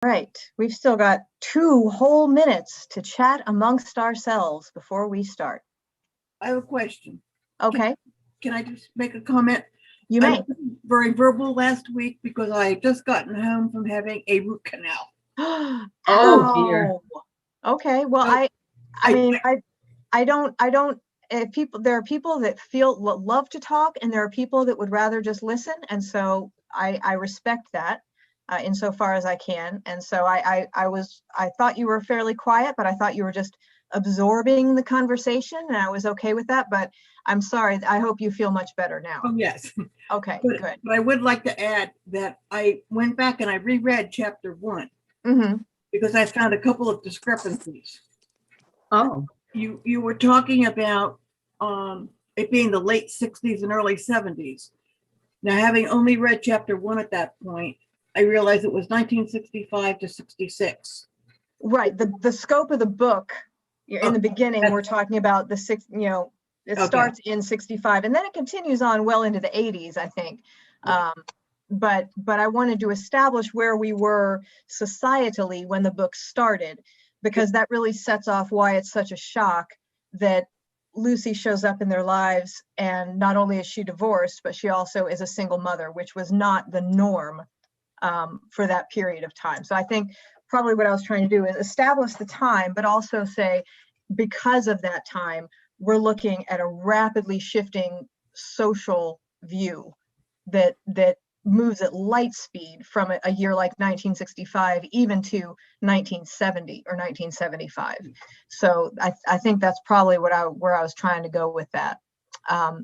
Right. We've still got 2 whole minutes to chat amongst ourselves before we start. I have a question. Okay. Can I just make a comment? You I may. wasn't very verbal last week because I had just gotten home from having a root canal. Oh, dear. Okay. Well, I don't, there are people that love to talk, and there are people that would rather just listen. And so I respect that insofar as I can. And so I thought you were fairly quiet, but I thought you were just absorbing the conversation, and I was okay with that. But I'm sorry. I hope you feel much better now. Oh, yes. Okay, But good. I would like to add that I went back and I reread chapter 1 because I found a couple of discrepancies. Oh, You were talking about it being the late 60s and early 70s. Now, having only read chapter 1 at that point, I realized it was 1965 to 66. Right. The scope of the book in the beginning, we're talking about the it starts in 65 and then it continues on well into the 80s, I think. But I wanted to establish where we were societally when the book started, because that really sets off why it's such a shock that Lucy shows up in their lives, and not only is she divorced, but she also is a single mother, which was not the norm for that period of time. So I think probably what I was trying to do is establish the time, but also say, because of that time, we're looking at a rapidly shifting social view that moves at light speed from a year like 1965 even to 1970 or 1975. So I think that's probably where I was trying to go with that. I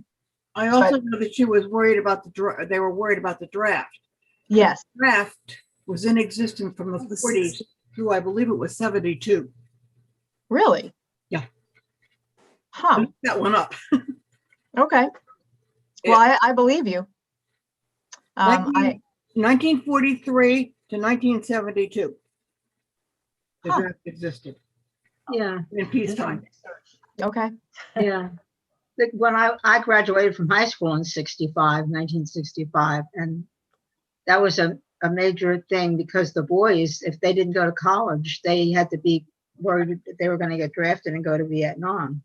also know that she was worried about they were worried about the draft. Yes. The draft was in existence from the 40s through, I believe it was 72. Really? Yeah. Huh. Look that one up. Okay. Well, I believe you. 1943 to 1972. The draft existed. yeah. In peacetime. Okay. Yeah. When I graduated from high school in 1965, and that was a major thing, because the boys, if they didn't go to college, they had to be worried that they were going to get drafted and go to Vietnam.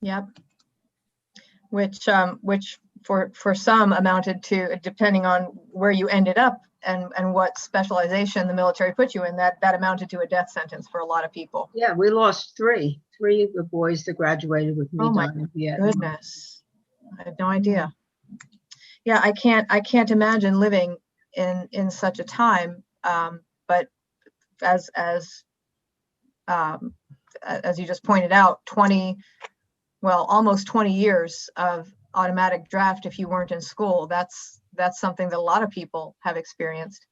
Yep. Which for some amounted to, depending on where you ended up and what specialization the military put you in, that amounted to a death sentence for a lot of people. Yeah, we lost three of the boys that graduated with me. Oh my goodness. I had no idea. Yeah, I can't imagine living in such a time. But as you just pointed out, almost 20 years of automatic draft if you weren't in school. That's something that a lot of people have experienced.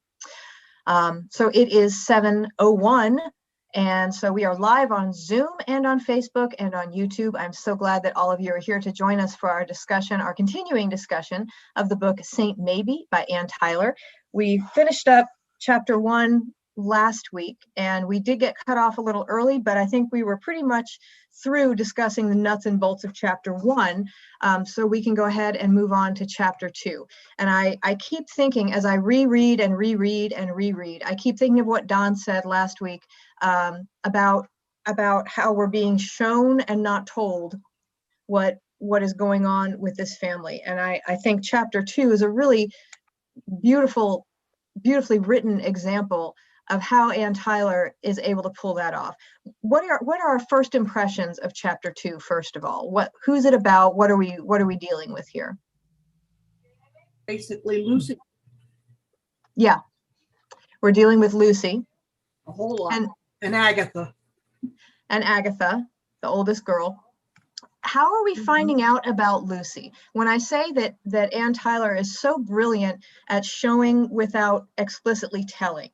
So it is 7:01, and so we are live on Zoom and on Facebook and on YouTube. I'm so glad that all of you are here to join us for our discussion, our continuing discussion of the book Saint Maybe by Anne Tyler. We finished up chapter 1 last week, and we did get cut off a little early, but I think we were pretty much through discussing the nuts and bolts of chapter 1, so we can go ahead and move on to chapter 2. And I keep thinking, as I reread, I keep thinking of what Don said last week about how we're being shown and not told what is going on with this family. And I think chapter 2 is a really beautifully written example of how Anne Tyler is able to pull that off. What are our first impressions of chapter 2? First of all, who's it about? What are we dealing with here? Basically, Lucy. Yeah, we're dealing with Lucy. A whole lot. And Agatha. And Agatha, the oldest girl. How are we finding out about Lucy? When I say that Anne Tyler is so brilliant at showing without explicitly telling,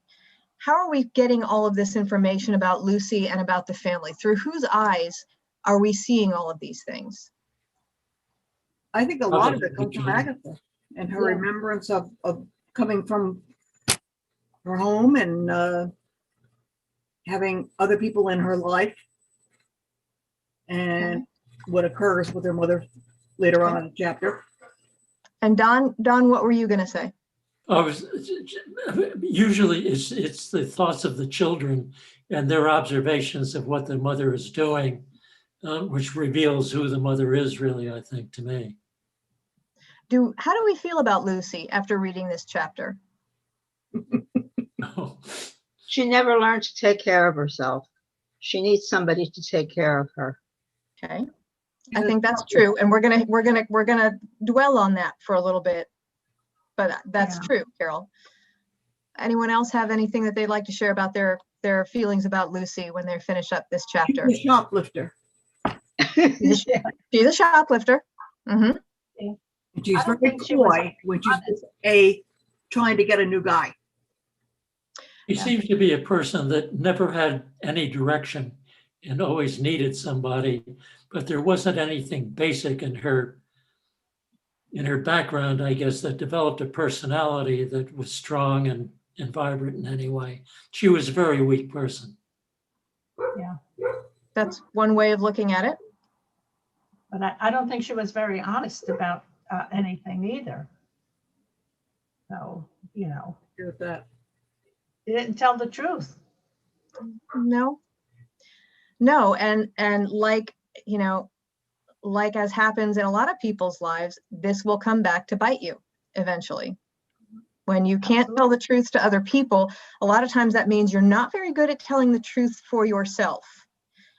how are we getting all of this information about Lucy and about the family? Through whose eyes are we seeing all of these things? I think a lot of it comes from Agatha and her remembrance of coming from her home and having other people in her life, and what occurs with her mother later on in the chapter. And Don, what were you going to say? Usually it's the thoughts of the children and their observations of what the mother is doing, which reveals who the mother is really, I think, to me. How do we feel about Lucy after reading this chapter? She never learned to take care of herself. She needs somebody to take care of her. Okay, I think that's true, and we're gonna dwell on that for a little bit, but that's true, Carol. Anyone else have anything that they'd like to share about their feelings about Lucy when they finish up this chapter? The shoplifter. She's a shoplifter. Mm-hmm. And she's I don't very think she was coy when she's trying to get a new guy. She seems to be a person that never had any direction and always needed somebody, but there wasn't anything basic in her background, I guess, that developed a personality that was strong and vibrant in any way. She was a very weak person. Yeah, That's one way of looking at it. but I don't think she was very honest about anything either. So, you know, Hear that. she didn't tell the truth. No, and like, you know, like as happens in a lot of people's lives, this will come back to bite you eventually. When you can't tell the truth to other people, a lot of times that means you're not very good at telling the truth for yourself.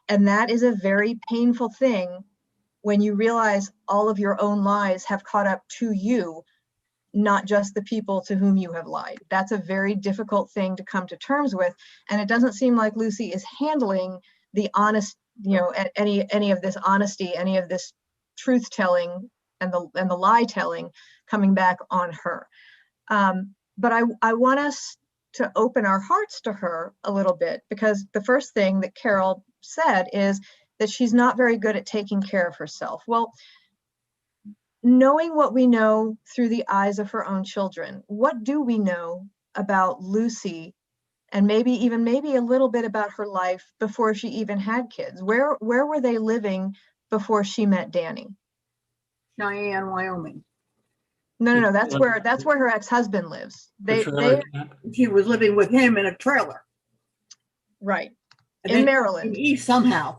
And that is a very painful thing when you realize all of your own lies have caught up to you, not just the people to whom you have lied. That's a very difficult thing to come to terms with. And it doesn't seem like Lucy is handling the honest, you know, any of this honesty, any of this truth telling and the lie telling coming back on her. But I want us to open our hearts to her a little bit, because the first thing that Carol said is that she's not very good at taking care of herself. Well, knowing what we know through the eyes of her own children, what do we know about Lucy, and maybe a little bit about her life before she even had kids? Where were they living before she met Danny? Cheyenne, Wyoming. No, that's where her ex-husband lives. She was living with him in a trailer. Right. And In then Maryland. East somehow.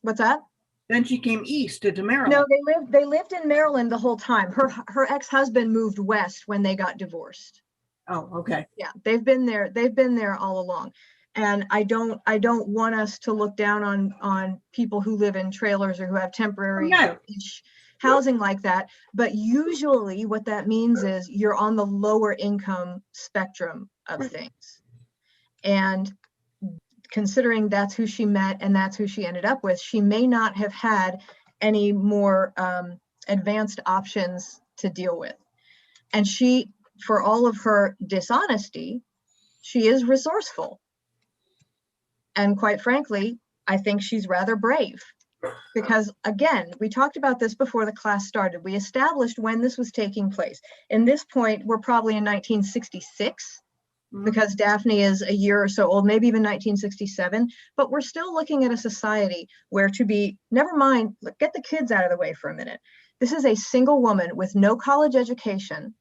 What's that? Then she came east to Maryland. No, they lived in Maryland the whole time. Her ex-husband moved west when they got divorced. Oh, okay. Yeah, they've been there all along. And I don't want us to look down on people who live in trailers or who have temporary housing like that. But usually what that means is you're on the lower income spectrum of things. And considering that's who she met and that's who she ended up with, she may not have had any more advanced options to deal with. And she, for all of her dishonesty, she is resourceful. And quite frankly, I think she's rather brave. Because again, we talked about this before the class started. We established when this was taking place. In this point, we're probably in 1966. Because Daphne is a year or so old, maybe even 1967, but we're still looking at a society where never mind, get the kids out of the way for a minute. This is a single woman with no college education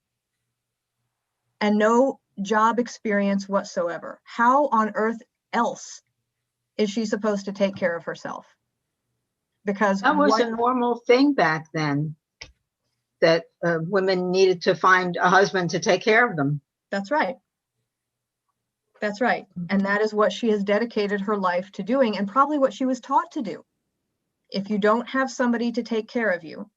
and no job experience whatsoever. How on earth else is she supposed to take care of herself? Because that was a normal thing back then, that women needed to find a husband to take care of them. That's right. That's right. And that is what she has dedicated her life to doing, and probably what she was taught to do. If you don't have somebody to take care of you,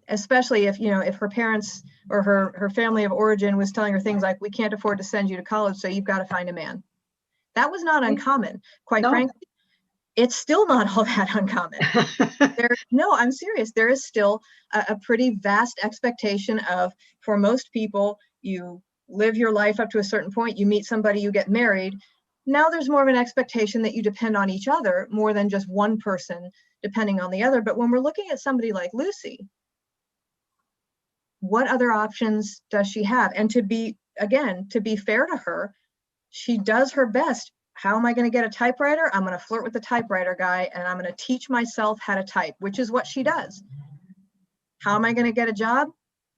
especially if her parents or her family of origin was telling her things like, we can't afford to send you to college, so you've got to find a man. That was not uncommon. Quite frankly, it's still not all that uncommon. No, I'm serious. There is still a pretty vast expectation of, for most people, you live your life up to a certain point, you meet somebody, you get married. Now there's more of an expectation that you depend on each other more than just one person depending on the other. But when we're looking at somebody like Lucy, what other options does she have? And to be fair to her, she does her best. How am I going to get a typewriter? I'm going to flirt with the typewriter guy and I'm going to teach myself how to type, which is what she does. How am I going to get a job?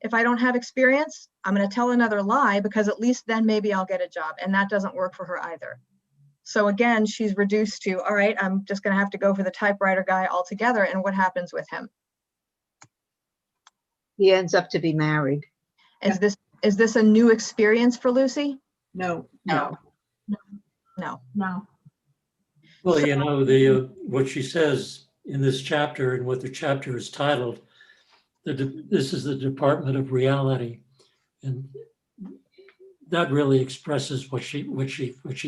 if I don't have experience, I'm going to tell another lie because at least then maybe I'll get a job. And that doesn't work for her either. So again, she's reduced to, all right, I'm just going to have to go for the typewriter guy altogether. And what happens with him? He ends up to be married. Is this a new experience for Lucy? No. No, No. no. Well, you know, what she says in this chapter and what the chapter is titled, this is the Department of Reality. And that really expresses what she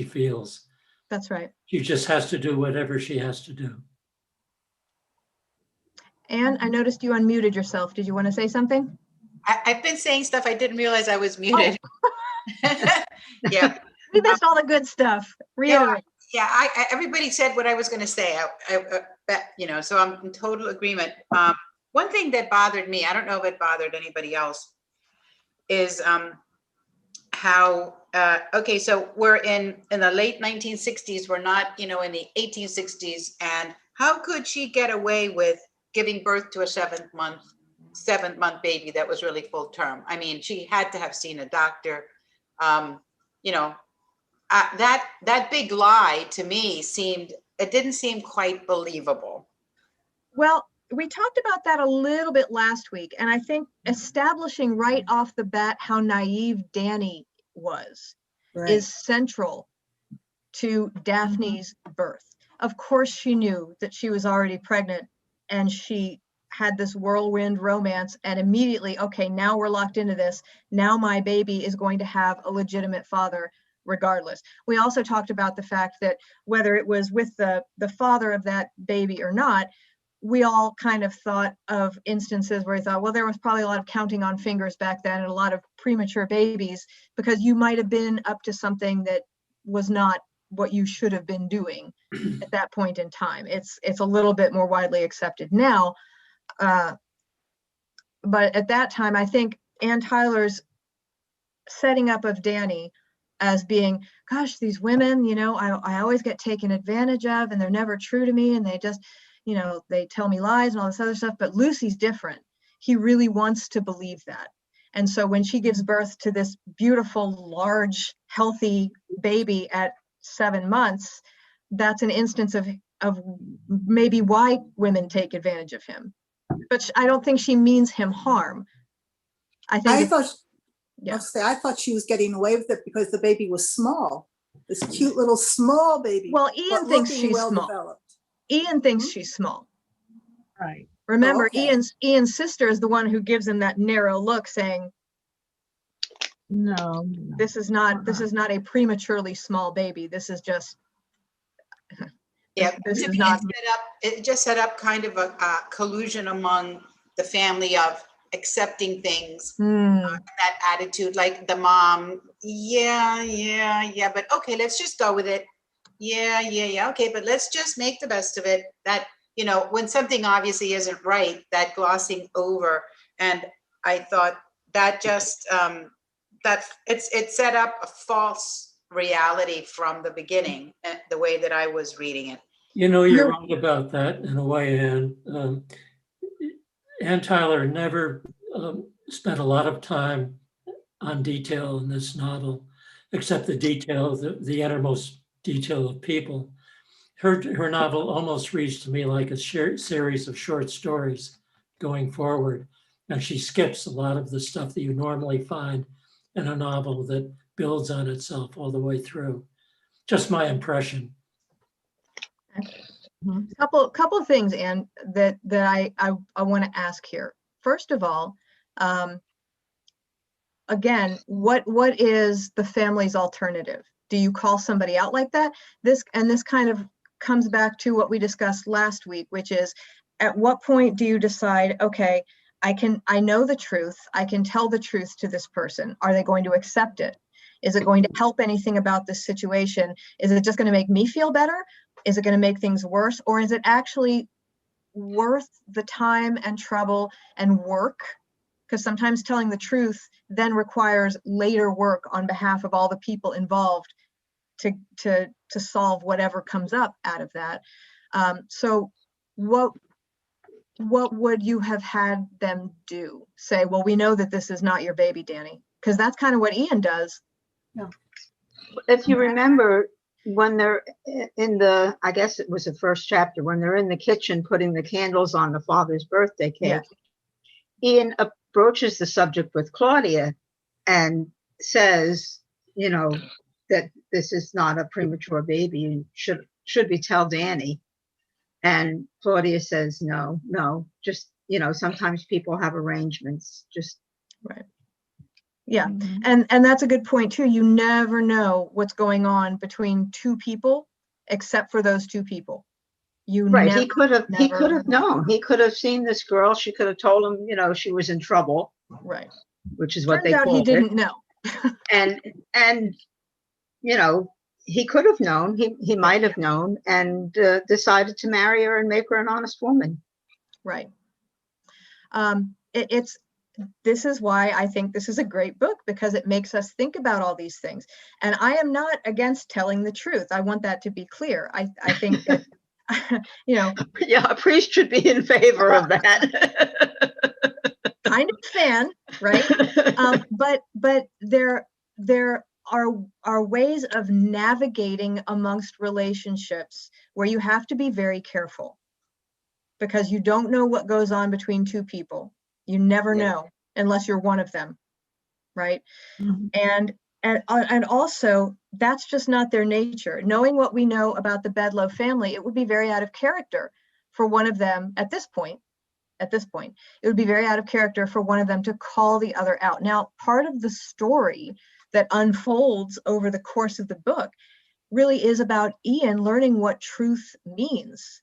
feels. That's right. She just has to do whatever she has to do. Anne, I noticed you unmuted yourself. Did you want to say something? I've been saying stuff. I didn't realize I was muted. Yeah. We missed all the good stuff. Reiterate. Yeah. Everybody said what I was going to say. So I'm in total agreement. One thing that bothered me, I don't know if it bothered anybody else, is how, okay, so we're in the late 1960s. We're not, in the 1860s. And how could she get away with giving birth to a seventh month baby that was really full term? I mean, she had to have seen a doctor. That big lie to me didn't seem quite believable. Well, we talked about that a little bit last week, and I think establishing right off the bat how naive Danny was is central to Daphne's birth. Of course, she knew that she was already pregnant, and she had this whirlwind romance, and immediately, okay, now we're locked into this. Now my baby is going to have a legitimate father regardless. We also talked about the fact that whether it was with the father of that baby or not, we all kind of thought of instances where we thought, well, there was probably a lot of counting on fingers back then and a lot of premature babies because you might have been up to something that was not what you should have been doing at that point in time. It's a little bit more widely accepted now. But at that time, I think Ann Tyler's setting up of Danny as being, gosh, these women, I always get taken advantage of and they're never true to me and they just, they tell me lies and all this other stuff, but Lucy's different. He really wants to believe that. And so when she gives birth to this beautiful, large, healthy baby at 7 months, that's an instance of maybe why women take advantage of him. But I don't think she means him harm. I thought she was getting away with it because the baby was small. This cute little small baby. Well, Ian thinks she's small. Developed. Ian thinks she's small. Right. Remember, okay. Ian's sister is the one who gives him that narrow look, saying, No. "This is not a prematurely small baby. This is just." Yeah, this to is me, not. it just set up kind of a collusion among the family of accepting things, that attitude, like the mom, yeah, but okay, let's just go with it. Yeah, okay, but let's just make the best of it. That, when something obviously isn't right, that glossing over. And I thought that just, it set up a false reality from the beginning, the way that I was reading it. You're right about that in a way, Anne. Ann Tyler never spent a lot of time on detail in this novel, except the detail, the innermost detail of people. Her novel almost reads to me like a series of short stories going forward. And she skips a lot of the stuff that you normally find in a novel that builds on itself all the way through. Just my impression. Couple of things, Anne, that I want to ask here. First of all, again, what is the family's alternative? Do you call somebody out like that? This kind of comes back to what we discussed last week, which is, at what point do you decide, okay, I know the truth, I can tell the truth to this person. Are they going to accept it? Is it going to help anything about this situation? Is it just going to make me feel better? Is it going to make things worse? Or is it actually worth the time and trouble and work? Because sometimes telling the truth then requires later work on behalf of all the people involved to solve whatever comes up out of that. So what what would you have had them do? Say, well, we know that this is not your baby, Danny, because that's kind of what Ian does. If you remember, when they're in the, I guess it was the first chapter, when they're in the kitchen putting the candles on the father's birthday cake, Yes. Ian approaches the subject with Claudia and says, you know, that this is not a premature baby and should we tell Danny? And Claudia says, no, just, you know, sometimes people have arrangements, just. Right. Yeah. Mhm. And that's a good point too. You never know what's going on between two people, except for those two people. You Right. never, He could have never known. He could have seen this girl. She could have told him, you know, she was in trouble, right. which is what Turns they out he called it. didn't know. And you know, he could have known. He might have known, and decided to marry her and make her an honest woman. Right. This is why I think this is a great book, because it makes us think about all these things. And I am not against telling the truth. I want that to be clear. I think that, you know, Yeah, a priest should be in favor of that. kind of fan, right? But there are ways of navigating amongst relationships where you have to be very careful, because you don't know what goes on between two people. You never know unless you're one of them, right? Mhm. And also, that's just not their nature. Knowing what we know about the Bedloe family, it would be very out of character for one of them at this point. It would be very out of character for one of them to call the other out. Now, part of the story that unfolds over the course of the book really is about Ian learning what truth means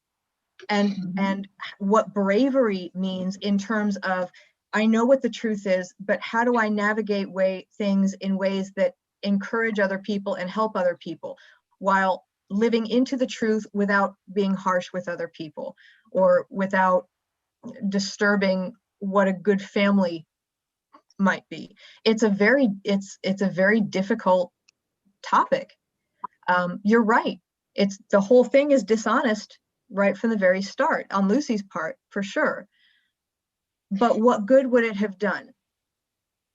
and what bravery means, in terms of, I know what the truth is, but how do I navigate things in ways that encourage other people and help other people, while living into the truth without being harsh with other people, or without disturbing what a good family might be. It's a very difficult topic. You're right. The whole thing is dishonest right from the very start on Lucy's part, for sure. But what good would it have done?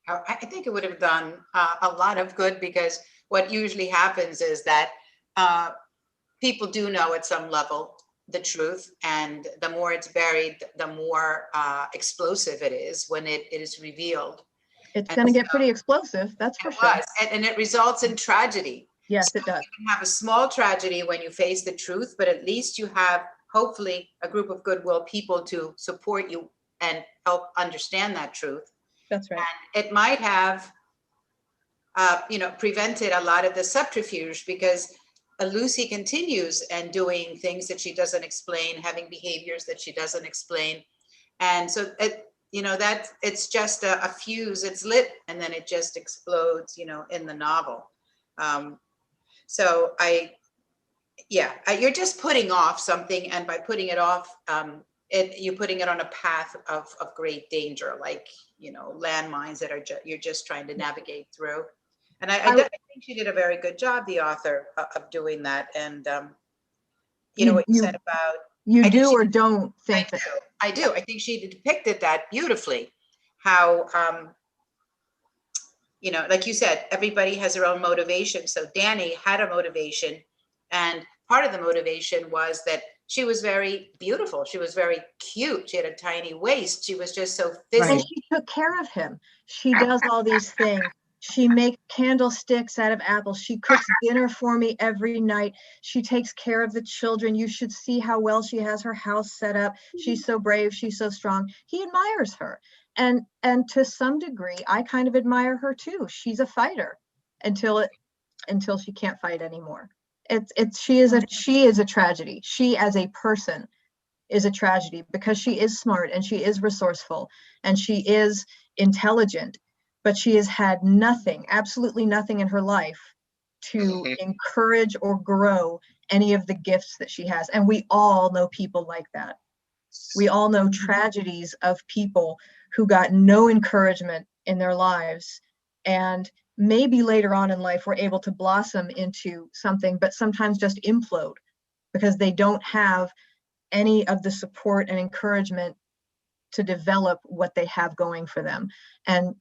I think it would have done a lot of good, because what usually happens is that people do know at some level the truth, and the more it's buried, the more explosive it is when it is revealed. It's And going to get so pretty explosive, that's for it sure. was, and it results in tragedy. Yes, So it does. you can have a small tragedy when you face the truth, but at least you have hopefully a group of goodwill people to support you and help understand that truth. That's right. And it might have, prevented a lot of the subterfuge, because Lucy continues and doing things that she doesn't explain, having behaviors that she doesn't explain. And so that it's just a fuse, it's lit, and then it just explodes, in the novel. So you're just putting off something, and by putting it off, you're putting it on a path of great danger, like, landmines that you're just trying to navigate through. And I definitely think she did a very good job, the author, of doing that. And what you said about, you do or don't think that. I do. I think she depicted that beautifully. How, like you said, everybody has their own motivation. So Danny had a motivation, and part of the motivation was that she was very beautiful. She was very cute. She had a tiny waist. She was just so physical. And she took care of him. She does all these things. She makes candlesticks out of apples. She cooks dinner for me every night. She takes care of the children. You should see how well she has her house set up. She's so brave. She's so strong. He admires her. And to some degree, I kind of admire her too. She's a fighter until she can't fight anymore. She is a tragedy. She as a person is a tragedy, because she is smart and she is resourceful and she is intelligent, but she has had nothing, absolutely nothing in her life to encourage or grow any of the gifts that she has. And we all know people like that. We all know tragedies of people who got no encouragement in their lives, and maybe later on in life were able to blossom into something, but sometimes just implode because they don't have any of the support and encouragement to develop what they have going for them. And,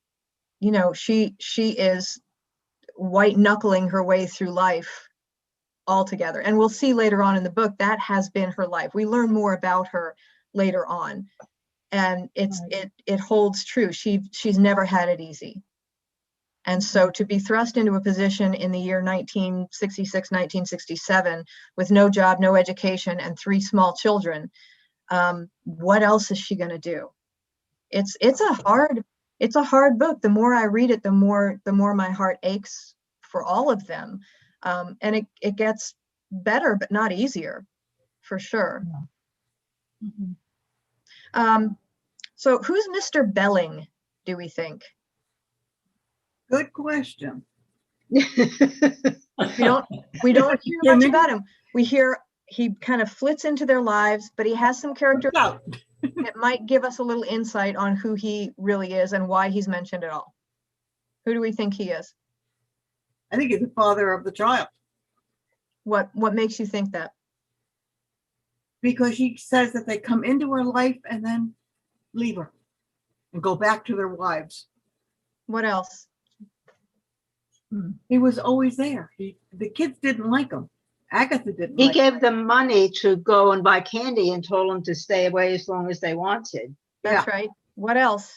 you know, she is white knuckling her way through life altogether. And we'll see later on in the book that has been her life. We learn more about her later on. And it holds true. She's never had it easy. And so to be thrust into a position in the year 1966, 1967, with no job, no education, and 3 small children, what else is she going to do? It's a hard book. The more I read it, the more my heart aches for all of them. And it gets better, but not easier, for sure. So who's Mr. Belling, do we think? Good question. We don't hear much about him. We hear he kind of flits into their lives, but he has some character that might give us a little insight on who he really is and why he's mentioned at all. Who do we think he is? I think he's the father of the child, What makes you think that? because she says that they come into her life and then leave her and go back to their wives. What else? He was always there. The kids didn't like him. Agatha didn't He like him. gave them money to go and buy candy and told them to stay away as long as they wanted. That's right. What else?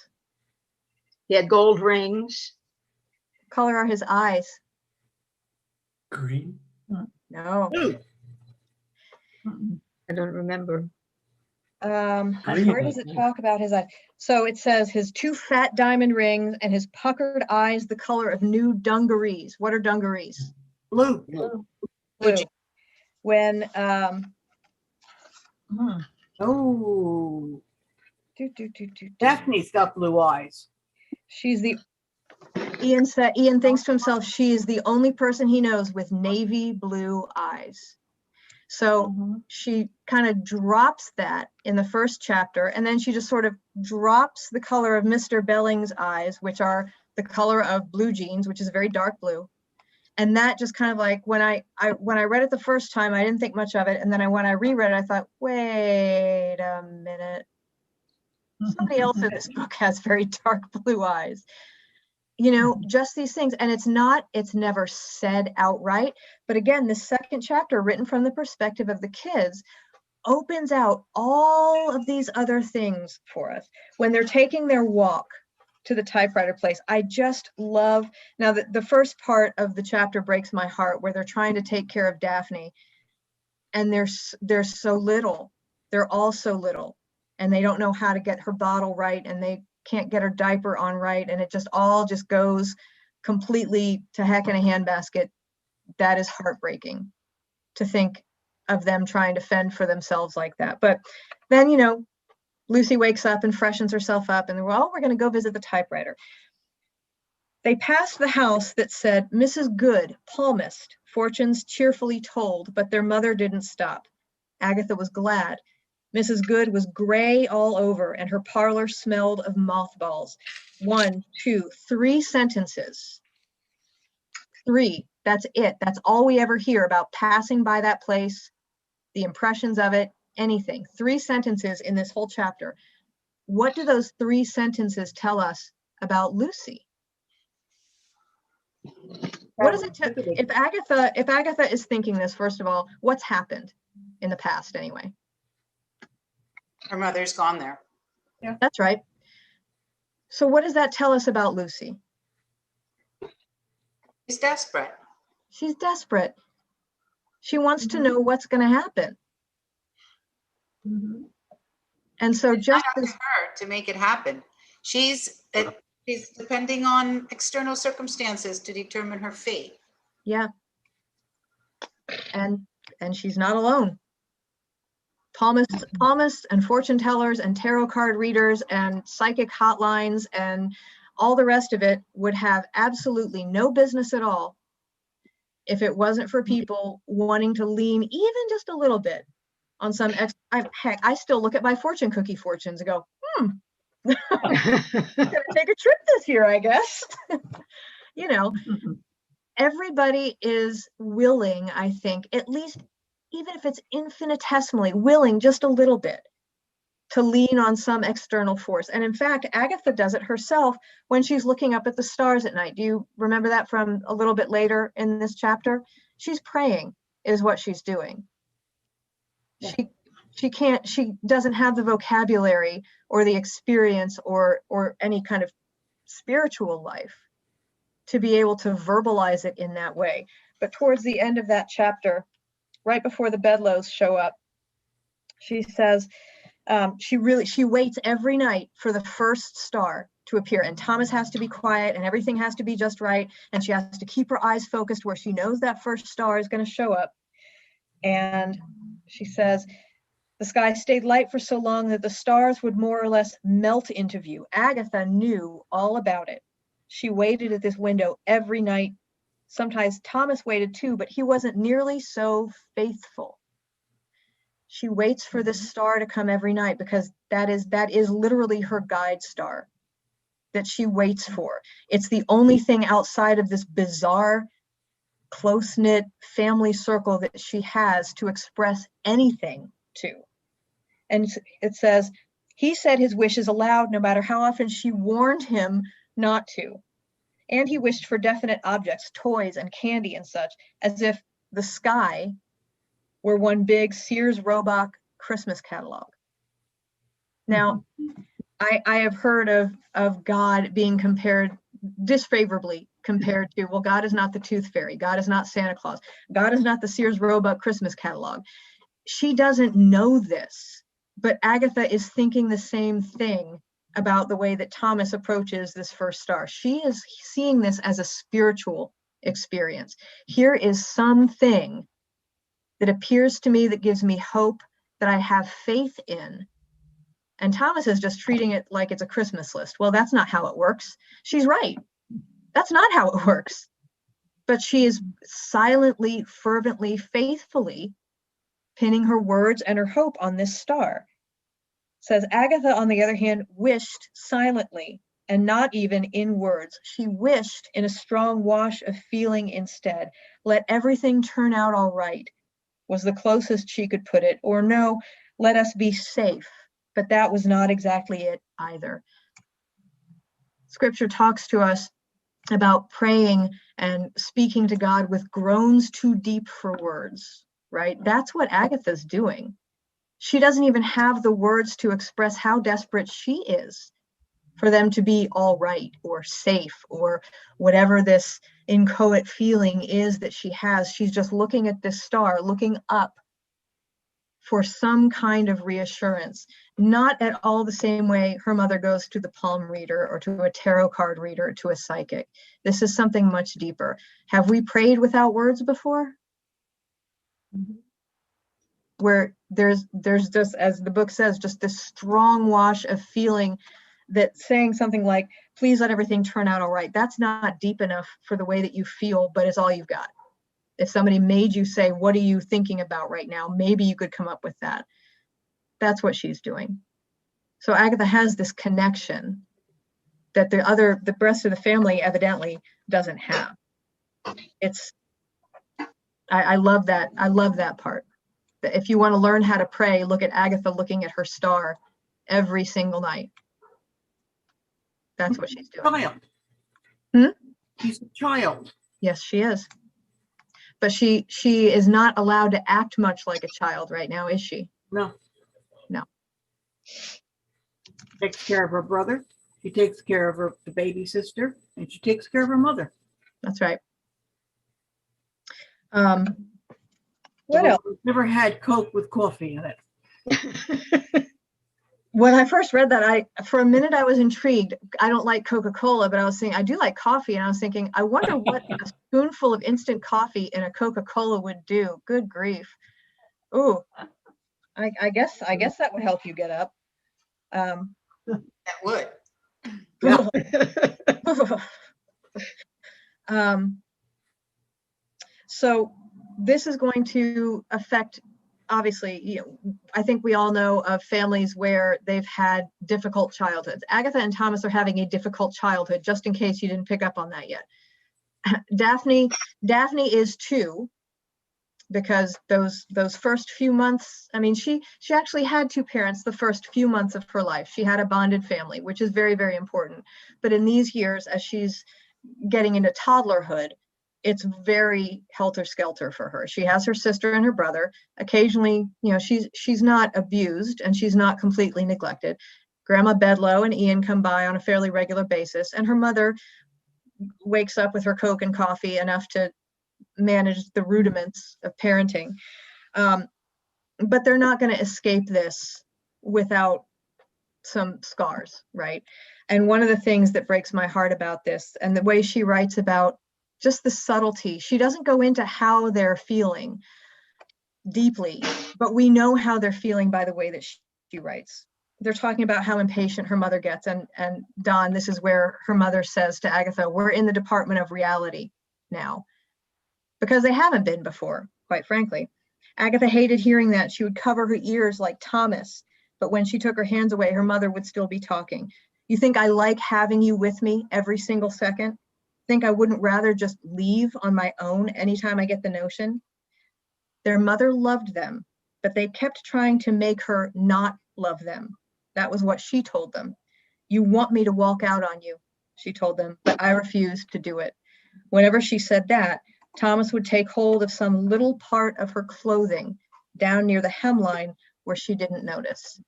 He had gold rings. Color are his eyes? Green. No. Ooh, I don't remember. Where does it talk about his eyes? So it says his 2 fat diamond rings and his puckered eyes, the color of new dungarees. What are dungarees? blue. Blue. When Oh, Daphne's got blue eyes. she's the Ian thinks to himself, she is the only person he knows with navy blue eyes. So she kind of drops that in the first chapter, and then she just sort of drops the color of Mr. Belling's eyes, which are the color of blue jeans, which is very dark blue. And that just kind of like, when I read it the first time, I didn't think much of it. And then when I reread it, I thought, wait a minute. Somebody else in this book has very dark blue eyes. You know, just these things. And it's never said outright. But again, the second chapter, written from the perspective of the kids, opens out all of these other things for us. When they're taking their walk to the typewriter place, I just love, now the first part of the chapter breaks my heart, where they're trying to take care of Daphne. And they're so little. They're all so little. And they don't know how to get her bottle right. And they can't get her diaper on right, and it just all goes completely to heck in a handbasket. That is heartbreaking to think of them trying to fend for themselves like that. But then, you know, Lucy wakes up and freshens herself up, and we're going to go visit the typewriter. They passed the house that said Mrs. Good, palmist, fortunes cheerfully told, but their mother didn't stop. Agatha was glad. Mrs. Good was gray all over, and her parlor smelled of mothballs. 1, 2, 3 sentences. 3, that's it. That's all we ever hear about passing by that place, the impressions of it, anything. 3 sentences in this whole chapter. What do those 3 sentences tell us about Lucy? What does it tell? If Agatha is thinking this, first of all, what's happened in the past anyway? Her mother's gone there. Yeah, that's right. So what does that tell us about Lucy? She's desperate. She's desperate. She wants to know what's going to happen. And so just Not up to her to make it happen. She's depending on external circumstances to determine her fate. Yeah. And she's not alone. Palmists and fortune tellers and tarot card readers and psychic hotlines and all the rest of it would have absolutely no business at all if it wasn't for people wanting to lean even just a little bit on some heck, I still look at my fortune cookie fortunes and go, gonna take a trip this year, I guess. You know, everybody is willing, I think, at least, even if it's infinitesimally willing, just a little bit, to lean on some external force. And in fact, Agatha does it herself when she's looking up at the stars at night. Do you remember that from a little bit later in this chapter? She's praying is what she's doing. Yeah. She doesn't have the vocabulary or the experience or any kind of spiritual life to be able to verbalize it in that way. But towards the end of that chapter, right before the Bedloes show up, she says, she waits every night for the first star to appear, and Thomas has to be quiet and everything has to be just right, and she has to keep her eyes focused where she knows that first star is going to show up. And she says, the sky stayed light for so long that the stars would more or less melt into view. Agatha knew all about it. She waited at this window every night. Sometimes Thomas waited too, but he wasn't nearly so faithful. She waits for this star to come every night because that is literally her guide star that she waits for. It's the only thing outside of this bizarre, close-knit family circle that she has to express anything to. And it says, he said his wishes aloud no matter how often she warned him not to. And he wished for definite objects, toys and candy and such, as if the sky were one big Sears Roebuck Christmas catalog. Now, I have heard of God being compared disfavorably compared to, well, God is not the Tooth Fairy. God is not Santa Claus. God is not the Sears Roebuck Christmas catalog. She doesn't know this, but Agatha is thinking the same thing about the way that Thomas approaches this first star. She is seeing this as a spiritual experience. Here is something that appears to me that gives me hope, that I have faith in. And Thomas is just treating it like it's a Christmas list. Well, that's not how it works. She's right. That's not how it works. But she is silently, fervently, faithfully pinning her words and her hope on this star. Says Agatha, on the other hand, wished silently and not even in words. She wished in a strong wash of feeling instead. Let everything turn out all right was the closest she could put it. Or no, let us be safe. But that was not exactly it either. Scripture talks to us about praying and speaking to God with groans too deep for words, right? That's what Agatha's doing. She doesn't even have the words to express how desperate she is for them to be all right or safe or whatever this inchoate feeling is that she has. She's just looking at this star, looking up for some kind of reassurance, not at all the same way her mother goes to the palm reader or to a tarot card reader, to a psychic. This is something much deeper. Have we prayed without words before? Mm-hmm. Where there's just, as the book says, just this strong wash of feeling that saying something like, please let everything turn out all right. That's not deep enough for the way that you feel, but it's all you've got. If somebody made you say, what are you thinking about right now? Maybe you could come up with that. That's what she's doing. So Agatha has this connection that the rest of the family evidently doesn't have. I love that. I love that part. If you want to learn how to pray, look at Agatha looking at her star every single night. That's what she's doing. Child. She's a child. Yes, she is. But she is not allowed to act much like a child right now, is she? No. No. Takes care of her brother. She takes care of the baby sister, and she takes care of her mother. That's right. What else? We've never had Coke with coffee in it. When I first read that, for a minute I was intrigued. I don't like Coca-Cola, but I was thinking, I do like coffee. And I was thinking, I wonder what a spoonful of instant coffee in a Coca-Cola would do. Good grief. Ooh, I guess that would help you get up. That would. So this is going to affect, obviously, I think we all know of families where they've had difficult childhoods. Agatha and Thomas are having a difficult childhood, just in case you didn't pick up on that yet. Daphne is too. because those first few months, I mean, she actually had two parents the first few months of her life. She had a bonded family, which is very, very important. But in these years, as she's getting into toddlerhood, it's very helter-skelter for her. She has her sister and her brother. Occasionally, you know, she's not abused and she's not completely neglected. Grandma Bedlow and Ian come by on a fairly regular basis, and her mother wakes up with her Coke and coffee enough to manage the rudiments of parenting. But they're not going to escape this without some scars, right? And one of the things that breaks my heart about this, and the way she writes about just the subtlety, she doesn't go into how they're feeling deeply, but we know how they're feeling by the way that she writes. They're talking about how impatient her mother gets, and Don, this is where her mother says to Agatha, we're in the department of reality now, because they haven't been before, quite frankly. Agatha hated hearing that. She would cover her ears like Thomas, but when she took her hands away, her mother would still be talking. You think I like having you with me every single second? Think I wouldn't rather just leave on my own anytime I get the notion? Their mother loved them, but they kept trying to make her not love them. That was what she told them. You want me to walk out on you, she told them, but I refused to do it. Whenever she said that, Thomas would take hold of some little part of her clothing down near the hemline where she didn't notice.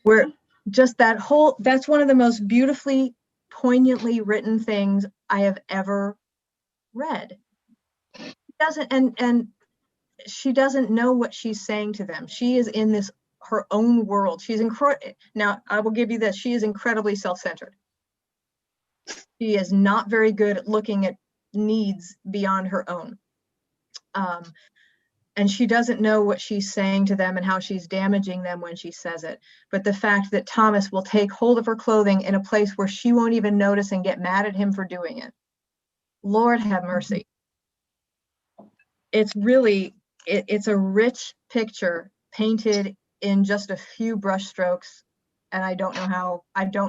Where just that whole, that's one of the most beautifully, poignantly written things I have ever read. And she doesn't know what she's saying to them. She is in this, her own world. She's now I will give you this, she is incredibly self-centered. She is not very good at looking at needs beyond her own. And she doesn't know what she's saying to them and how she's damaging them when she says it. But the fact that Thomas will take hold of her clothing in a place where she won't even notice and get mad at him for doing it. Lord have mercy. It's really, it's a rich picture painted in just a few brush strokes. And I don't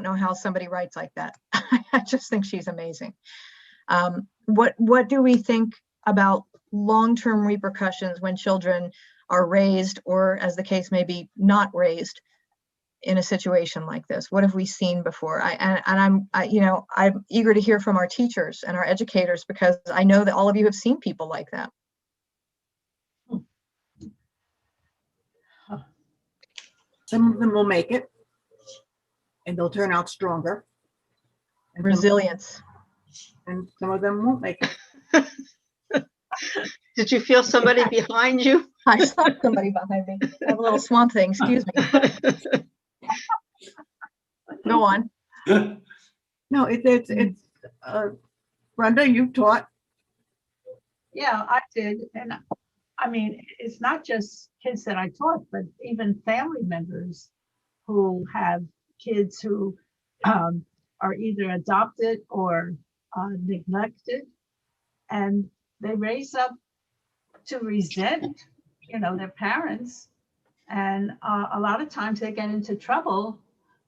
know how somebody writes like that. I just think she's amazing. What do we think about long-term repercussions when children are raised, or as the case may be, not raised in a situation like this? What have we seen before? I'm eager to hear from our teachers and our educators, because I know that all of you have seen people like that. Some of them will make it, and they'll turn out stronger. And Resilience. and some of them won't make it. Did you feel somebody behind you? I saw somebody behind me. I have a little swamp thing, excuse me. Go on. No, it's Brenda, you taught. Yeah, I did. And I mean, it's not just kids that I taught, but even family members who have kids who are either adopted or neglected, and they raise up to resent, their parents. And a lot of times they get into trouble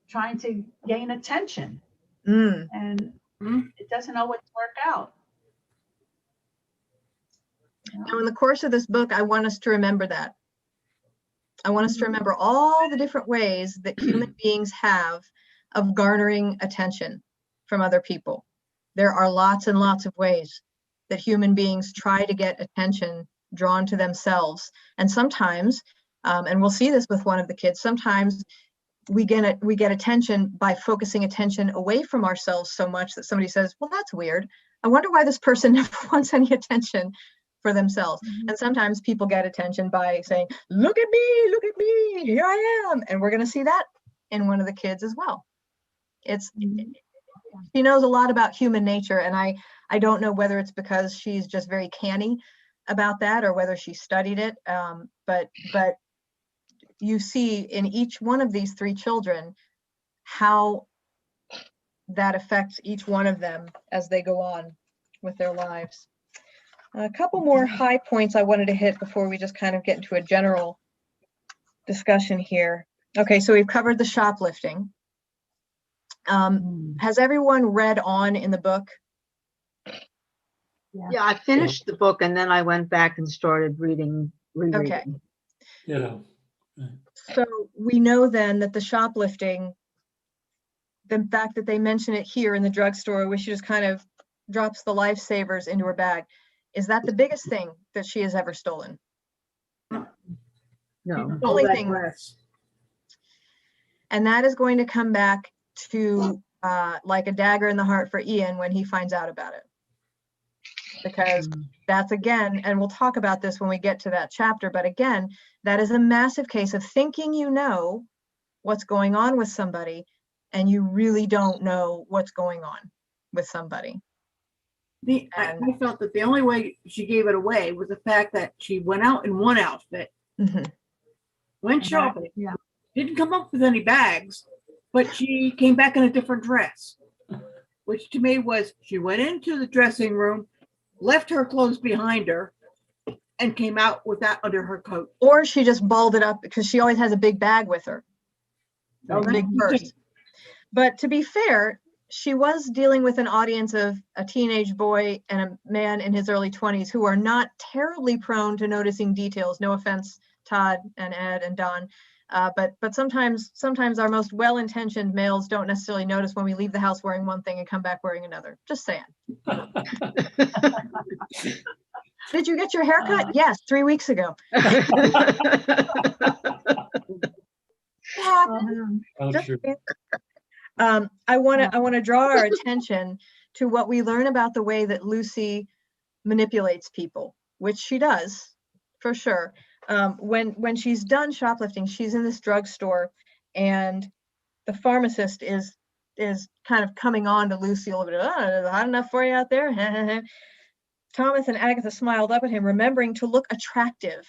trying to gain attention. And it doesn't always work out. Now, in the course of this book, I want us to remember that. I want us to remember all the different ways that human beings have of garnering attention from other people. There are lots and lots of ways that human beings try to get attention drawn to themselves. And sometimes, and we'll see this with one of the kids, sometimes we get attention by focusing attention away from ourselves so much that somebody says, well, that's weird. I wonder why this person never wants any attention for themselves. And sometimes people get attention by saying, look at me, here I am. And we're going to see that in one of the kids as well. She knows a lot about human nature, and I don't know whether it's because she's just very canny about that or whether she studied it. But you see in each one of these three children how that affects each one of them as they go on with their lives. A couple more high points I wanted to hit before we just kind of get into a general discussion here. Okay, so we've covered the shoplifting. Has everyone read on in the book? Yeah, I finished the book and then I went back and started reading, rereading. Okay. Yeah. So we know then that the shoplifting, the fact that they mention it here in the drugstore where she just kind of drops the lifesavers into her bag, is that the biggest thing that she has ever stolen? No. All Only that thing- dress. And that is going to come back to like a dagger in the heart for Ian when he finds out about it. Because that's again, and we'll talk about this when we get to that chapter, but again, that is a massive case of thinking you know what's going on with somebody and you really don't know what's going on with somebody. I felt that the only way she gave it away was the fact that she went out in one outfit, Mhm. went shopping, Yeah. didn't come up with any bags, but she came back in a different dress, which to me was she went into the dressing room, left her clothes behind her, and came out with that under her coat. Or she just balled it up because she always has a big bag with her, Oh, a big purse. But to be fair, she was dealing with an audience of a teenage boy and a man in his early 20s who are not terribly prone to noticing details. No offense, Todd and Ed and Don. But sometimes our most well-intentioned males don't necessarily notice when we leave the house wearing one thing and come back wearing another. Just saying. Did you get your hair cut? Yes, 3 weeks ago. Oh, Just sure. I want to draw our attention to what we learn about the way that Lucy manipulates people, which she does for sure. When she's done shoplifting, she's in this drugstore, and the pharmacist is kind of coming on to Lucy a little bit. Oh, hot enough for you out there? Thomas and Agatha smiled up at him, remembering to look attractive.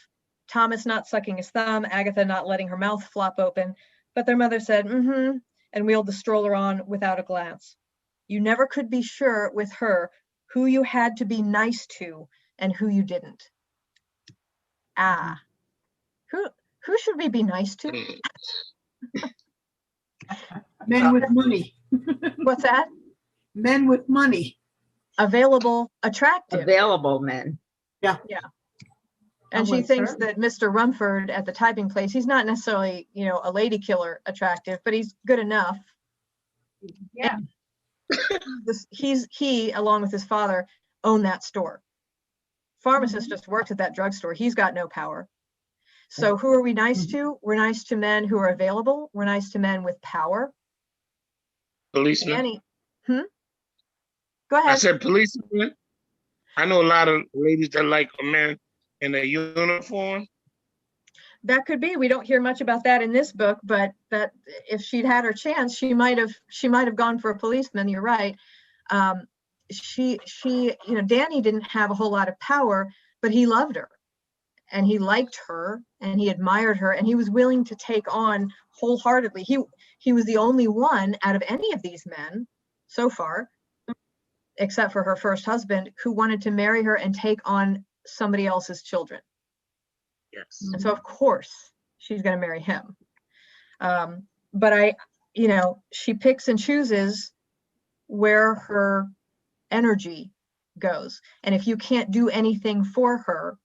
Thomas not sucking his thumb, Agatha not letting her mouth flop open, but their mother said, mm-hmm, and wheeled the stroller on without a glance. You never could be sure with her who you had to be nice to and who you didn't. Who should we be nice to? Men with money. What's that? Men with money. Available, attractive. Available men. And she thinks that Mr. Rumford at the typing place, he's not necessarily, a lady killer attractive, but he's good enough. Yeah. He, along with his father, own that store. Pharmacist just works at that drugstore. He's got no power. So who are we nice to? We're nice to men who are available. We're nice to men with power. Policeman. Go I ahead. said policeman. I know a lot of ladies that like a man in a uniform. That could be. We don't hear much about that in this book, but that if she'd had her chance, she might have gone for a policeman. You're right. She, Danny didn't have a whole lot of power, but he loved her, and he liked her, and he admired her, and he was willing to take on wholeheartedly. He was the only one out of any of these men so far, except for her first husband, who wanted to marry her and take on somebody else's children. Yes. And so of course she's going to marry him. But she picks and chooses where her energy goes. And if you can't do anything for her,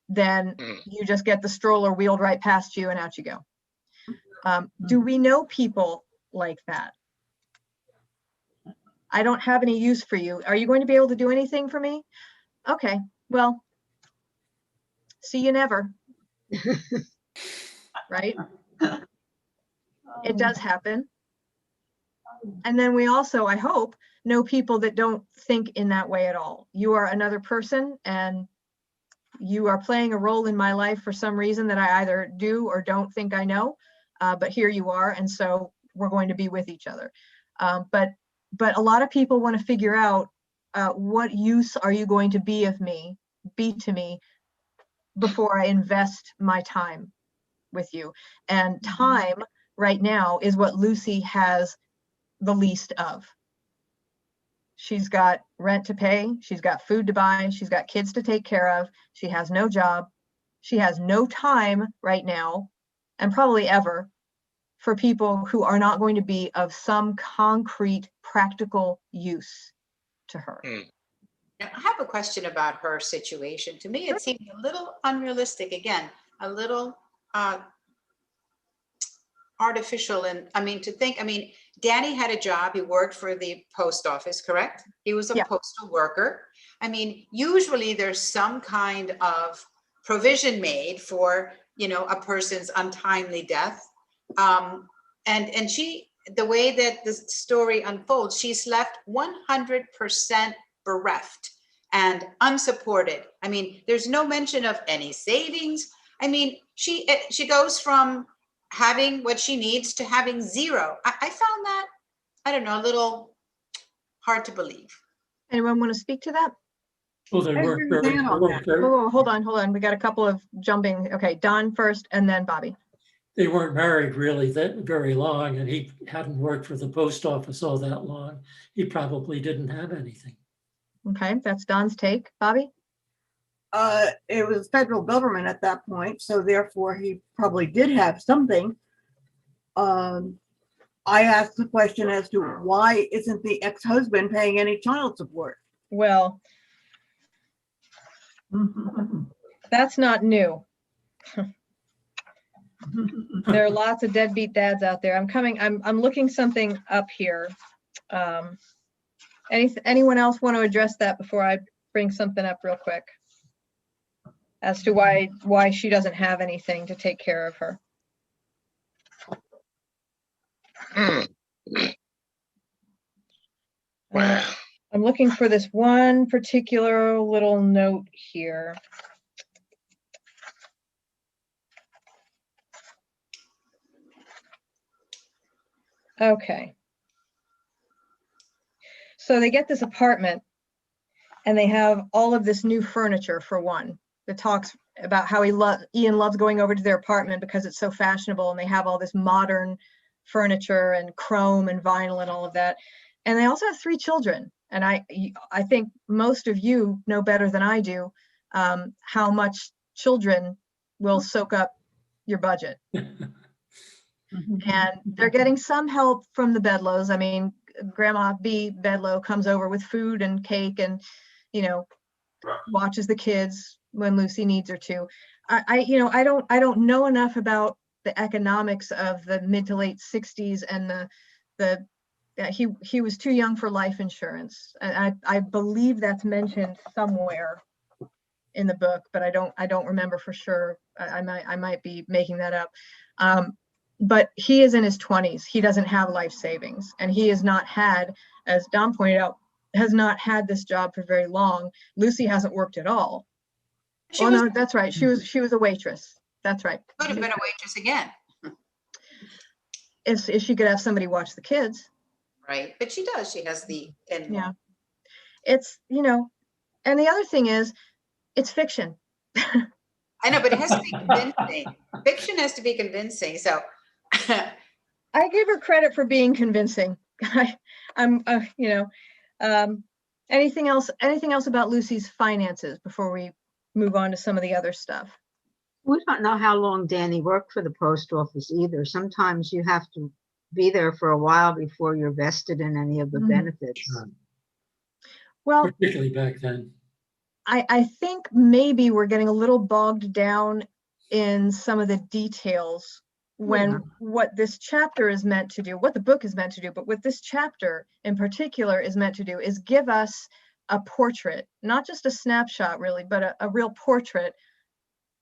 then you just get the stroller wheeled right past you and out you go. Do we know people like that? I don't have any use for you. Are you going to be able to do anything for me? Okay, well, see you never. Right? It does happen. And then we also, I hope, know people that don't think in that way at all. You are another person and you are playing a role in my life for some reason that I either do or don't think I know, but here you are, and so we're going to be with each other. But a lot of people want to figure out what use are you going to be to me before I invest my time with you. And time right now is what Lucy has the least of. She's got rent to pay, she's got food to buy, she's got kids to take care of, she has no job, she has no time right now, and probably ever, for people who are not going to be of some concrete practical use to her. Now, I have a question about her situation. To me, it seemed a little unrealistic, again, a little artificial. And I mean, Danny had a job. He worked for the post office, correct? He was a Yeah. postal worker. I mean, usually there's some kind of provision made for, a person's untimely death. And she, the way that the story unfolds, she's left 100% bereft and unsupported. I mean, there's no mention of any savings. I mean, she goes from having what she needs to having zero. I found that, I don't know, a little hard to believe. Anyone want to speak to that? Well, they I weren't agree with very, Dan they on weren't that. very, Oh, hold on. We got a couple of jumping. Okay, Don first and then Bobby. they weren't married really that very long, and he hadn't worked for the post office all that long. He probably didn't have anything. Okay, that's Don's take. Bobby? It was federal government at that point, so therefore he probably did have something. I asked the question as to why isn't the ex-husband paying any child support? Well, that's not new. There are lots of deadbeat dads out there. I'm looking something up here. Anyone else want to address that before I bring something up real quick? As to why she doesn't have anything to take care of her. Wow. I'm looking for this one particular little note here. Okay. So they get this apartment and they have all of this new furniture for one. That talks about how Ian loves going over to their apartment because it's so fashionable and they have all this modern furniture and chrome and vinyl and all of that. And they also have 3 children. And I think most of you know better than I do how much children will soak up your budget. And they're getting some help from the Bedlows. I mean, Grandma B. Bedlow comes over with food and cake and, watches the kids when Lucy needs her to. I don't know enough about the economics of the mid to late 60s and he was too young for life insurance. I believe that's mentioned somewhere in the book, but I don't remember for sure. I might be making that up. But he is in his 20s. He doesn't have life savings, and he has not had, as Don pointed out, has not had this job for very long. Lucy hasn't worked at all. No, that's right. She was a waitress. That's right. Could have been a waitress again. If she could have somebody watch the kids. Right, but she does. She has the Yeah. It's, and the other thing is, it's fiction. I know, but it has to be convincing. Fiction has to be convincing. So I give her credit for being convincing. Anything else about Lucy's finances before we move on to some of the other stuff? We don't know how long Danny worked for the post office either. Sometimes you have to be there for a while before you're vested in any of the benefits. Sure. Well, Particularly back then. I think maybe we're getting a little bogged down in some of the details when what this chapter is meant to do, what the book is meant to do, but what this chapter in particular is meant to do is give us a portrait, not just a snapshot really, but a real portrait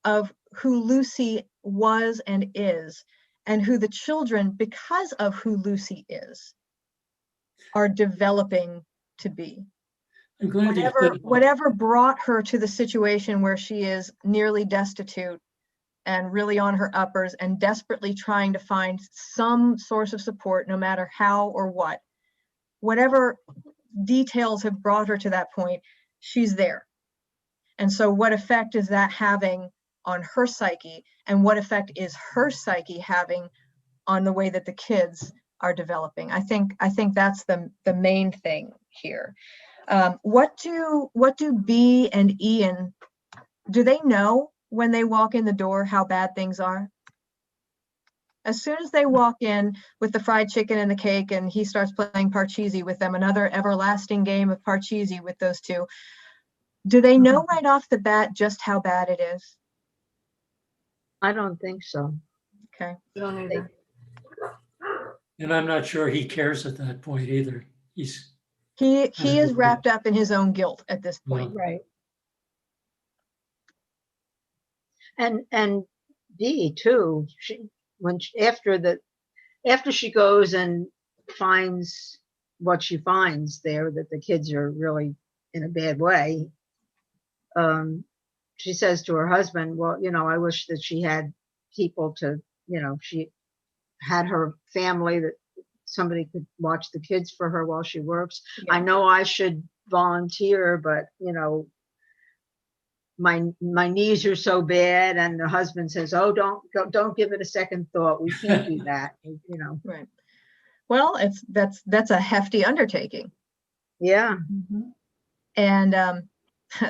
of who Lucy was and is, and who the children, because of who Lucy is, are developing to be. I'm glad you said that. Whatever brought her to the situation where she is nearly destitute and really on her uppers and desperately trying to find some source of support, no matter how or what, whatever details have brought her to that point, she's there. And so what effect is that having on her psyche, and what effect is her psyche having on the way that the kids are developing? I think that's the main thing here. What do B and Ian, do they know when they walk in the door how bad things are? As soon as they walk in with the fried chicken and the cake and he starts playing Parcheesi with them, another everlasting game of Parcheesi with those two, Do they know right off the bat just how bad it is? I don't think so. Okay. I don't either. And I'm not sure he cares at that point either. He's, He is wrapped up in his own guilt at this point. Right. And Dee too, after she goes and finds what she finds there, that the kids are really in a bad way, she says to her husband, well, I wish that she had people to, she had her family, that somebody could watch the kids for her while she works. Yeah. I know I should volunteer, but my knees are so bad. And the husband says, oh, don't give it a second thought. We can't do that. Right. Well, that's a hefty undertaking. Yeah. And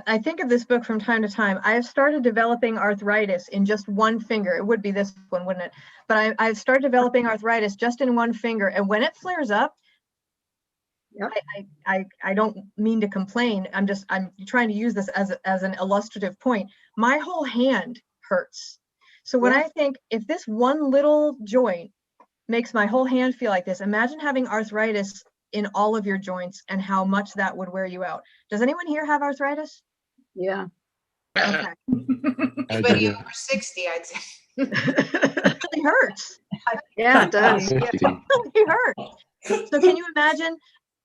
I think of this book from time to time. I have started developing arthritis in just one finger. It would be this one, wouldn't it? But I've started developing arthritis just in one finger. And when it flares up, Yep. I don't mean to complain. I'm trying to use this as an illustrative point. My whole hand hurts. So when I think, if this one little joint makes my whole hand feel like this, imagine having arthritis in all of your joints and how much that would wear you out. Does anyone here have arthritis? Yeah. Okay. Anybody over 60, I'd say. It really hurts. Yeah, it does. It really hurts. So can you imagine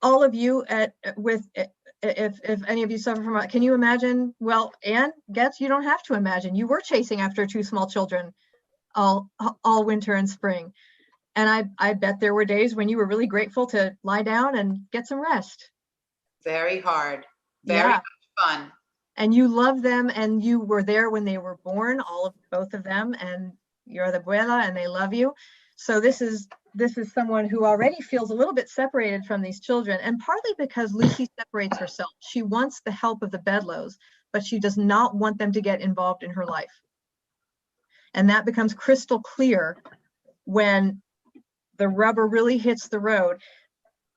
all of you if any of you suffer from it, can you imagine? Well, Anne Getz, you don't have to imagine. You were chasing after 2 small children all winter and spring. And I bet there were days when you were really grateful to lie down and get some rest. Very hard. Very much fun. And you love them, and you were there when they were born, both of them, and you're the abuela, and they love you. So this is someone who already feels a little bit separated from these children, and partly because Lucy separates herself. She wants the help of the Bedloes, but she does not want them to get involved in her life. And that becomes crystal clear when the rubber really hits the road.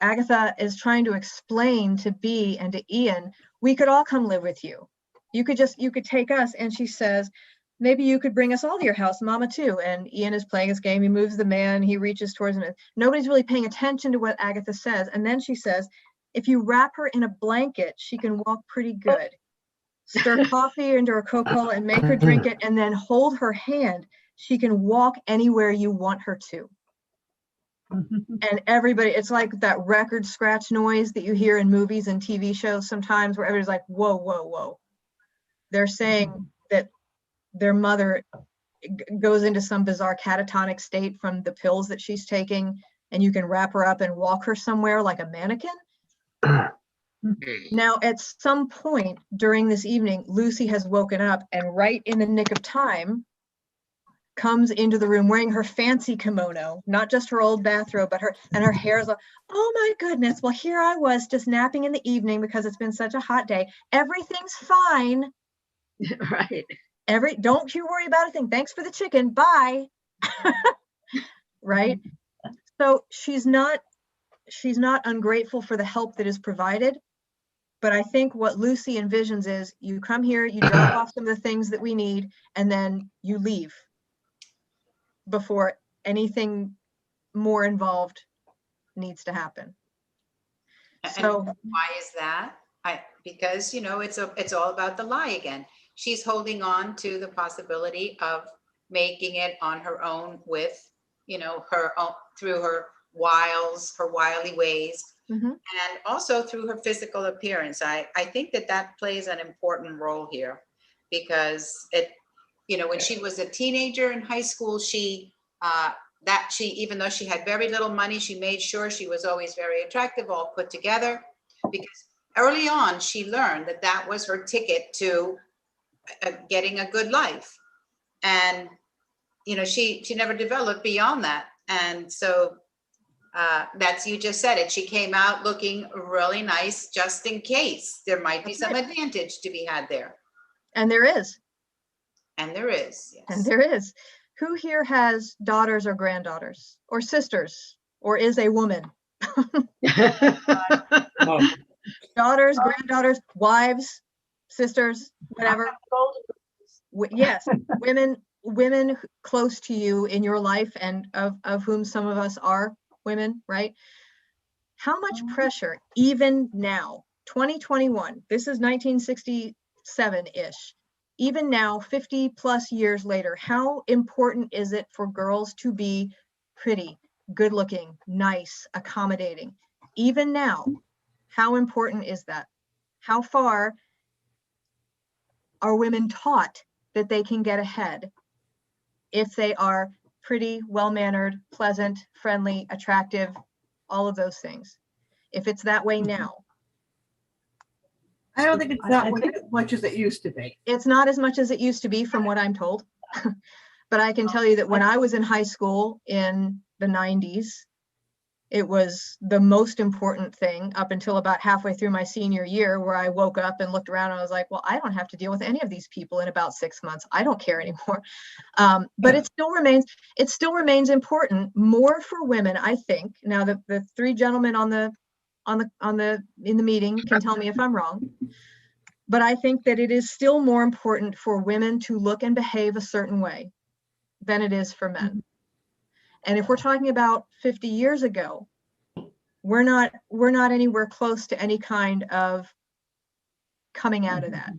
Agatha is trying to explain to Bea and to Ian, we could all come live with you. You could take us. And she says, maybe you could bring us all to your house, Mama too. And Ian is playing his game. He moves the man, he reaches towards him. Nobody's really paying attention to what Agatha says. And then she says, if you wrap her in a blanket, she can walk pretty good. Stir coffee into her Coca-Cola and make her drink it, and then hold her hand. She can walk anywhere you want her to. And everybody, it's like that record scratch noise that you hear in movies and TV shows sometimes, where everybody's like, whoa, whoa, whoa. They're saying that their mother goes into some bizarre catatonic state from the pills that she's taking, and you can wrap her up and walk her somewhere like a mannequin. Now, at some point during this evening, Lucy has woken up, and right in the nick of time, comes into the room wearing her fancy kimono, not just her old bathrobe, but her hair is like, oh my goodness, well, here I was just napping in the evening because it's been such a hot day. Everything's fine. Right. Don't you worry about a thing. Thanks for the chicken. Bye. Right. So she's not ungrateful for the help that is provided. But I think what Lucy envisions is you come here, you drop off some of the things that we need, and then you leave before anything more involved needs to happen. So why is that? Because it's all about the lie again. She's holding on to the possibility of making it on her own with, her own, through her wily ways, and also through her physical appearance. I think that plays an important role here, because when she was a teenager in high school, she even though she had very little money, she made sure she was always very attractive, all put together, because early on she learned that was her ticket to getting a good life. And she never developed beyond that. And so you just said it. She came out looking really nice, just in case there might be some advantage to be had there. And there is. And there is. Yes. And there is. Who here has daughters or granddaughters or sisters or is a woman? Daughters, granddaughters, wives. sisters, whatever. Yes, women close to you in your life, and of whom some of us are women, right? How much pressure, even now, 2021, this is 1967-ish, even now, 50 plus years later, how important is it for girls to be pretty, good looking, nice, accommodating? Even now, how important is that? How far are women taught that they can get ahead if they are pretty, well-mannered, pleasant, friendly, attractive, all of those things? If it's that way now. I don't think it's I that think- much as it used to be. It's not as much as it used to be, from what I'm told. But I can tell you that when I was in high school in the 90s, it was the most important thing up until about halfway through my senior year, where I woke up and looked around and I was like, well, I don't have to deal with any of these people in about 6 months. I don't care anymore. But it still remains important, more for women, I think. Now the three gentlemen in the meeting can tell me if I'm wrong. But I think that it is still more important for women to look and behave a certain way than it is for men. And if we're talking about 50 years ago, we're not anywhere close to any kind of coming out of that.